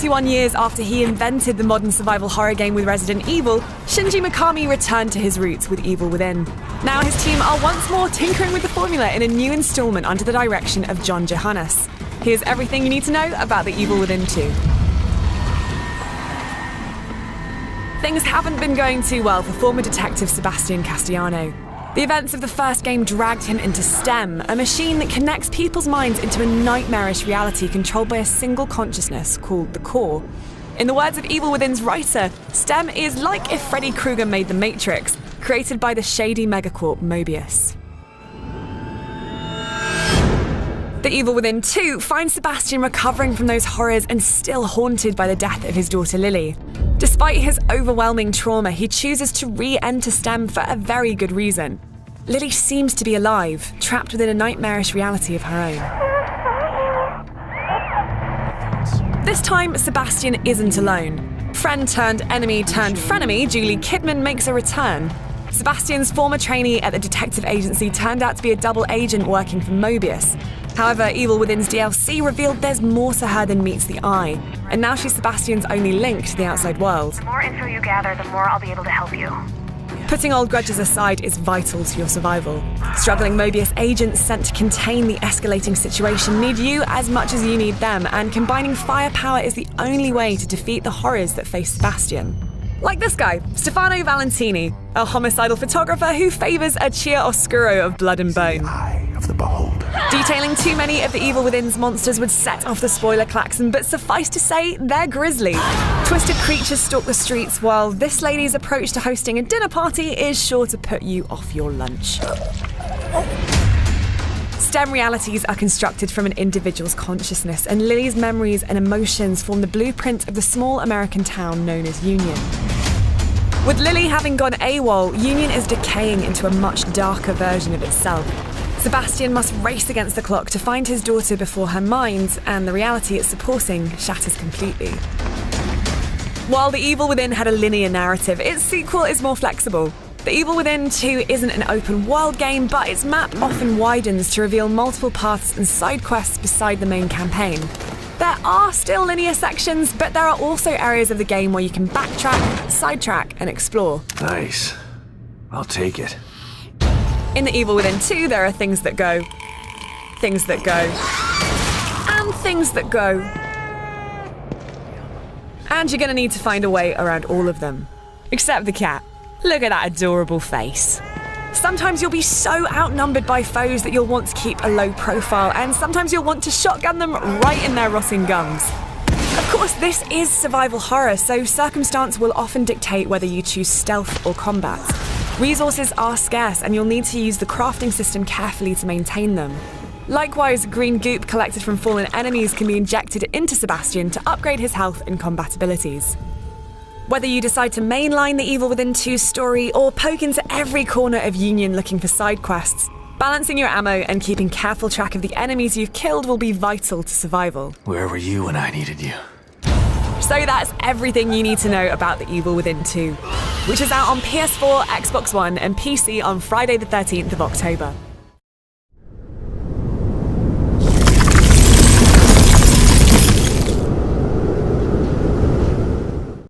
21 years after he invented the modern survival horror game with Resident Evil, Shinji Mikami returned to his roots with Evil Within. Now his team are once more tinkering with the formula in a new installment under the direction of John Johannes. Here's everything you need to know about the Evil Within 2. Things haven't been going too well for former detective Sebastian Castellano. The events of the first game dragged him into STEM, a machine that connects people's minds into a nightmarish reality controlled by a single consciousness called the Core. In the words of Evil Within's writer, STEM is like if Freddy Krueger made The Matrix, created by the shady megacorp Mobius. The Evil Within 2 finds Sebastian recovering from those horrors and still haunted by the death of his daughter Lily. Despite his overwhelming trauma, he chooses to re-enter STEM for a very good reason. Lily seems to be alive, trapped within a nightmarish reality of her own. This time, Sebastian isn't alone. Friend-turned-enemy-turned-frenemy Julie Kidman makes a return. Sebastian's former trainee at the detective agency turned out to be a double agent working for Mobius. However, Evil Within's DLC revealed there's more to her than meets the eye, and now she's Sebastian's only link to the outside world. The more info you gather, the more I'll be able to help you. Putting old grudges aside is vital to your survival. Struggling Mobius agents sent to contain the escalating situation need you as much as you need them, and combining firepower is the only way to defeat the horrors that face Sebastian. Like this guy, Stefano Valentini, a homicidal photographer who favours a chiaroscuro of blood and bone. The eye of the beholder. Detailing too many of the Evil Within's monsters would set off the spoiler klaxon, but suffice to say, they're grisly. Twisted creatures stalk the streets, while this lady's approach to hosting a dinner party is sure to put you off your lunch. STEM realities are constructed from an individual's consciousness, and Lily's memories and emotions form the blueprint of the small American town known as Union. With Lily having gone AWOL, Union is decaying into a much darker version of itself. Sebastian must race against the clock to find his daughter before her mind and the reality it's supporting shatters completely. While The Evil Within had a linear narrative, its sequel is more flexible. The Evil Within 2 isn't an open-world game, but its map often widens to reveal multiple paths and side quests beside the main campaign. There are still linear sections, but there are also areas of the game where you can backtrack, sidetrack, and explore. Nice. I'll take it. In The Evil Within 2, there are things that go, things that go, and things that go. And you're gonna need to find a way around all of them. Except the cat. Look at that adorable face. Sometimes you'll be so outnumbered by foes that you'll want to keep a low profile, and sometimes you'll want to shotgun them right in their rotting gums. Of course, this is survival horror, so circumstance will often dictate whether you choose stealth or combat. Resources are scarce, and you'll need to use the crafting system carefully to maintain them. Likewise, green goop collected from fallen enemies can be injected into Sebastian to upgrade his health and combat abilities. Whether you decide to mainline the Evil Within 2 story or poke into every corner of Union looking for side quests, balancing your ammo and keeping careful track of the enemies you've killed will be vital to survival. Where were you when I needed you? So that's everything you need to know about The Evil Within 2, which is out on PS4, Xbox One, and PC on Friday the 13th of October.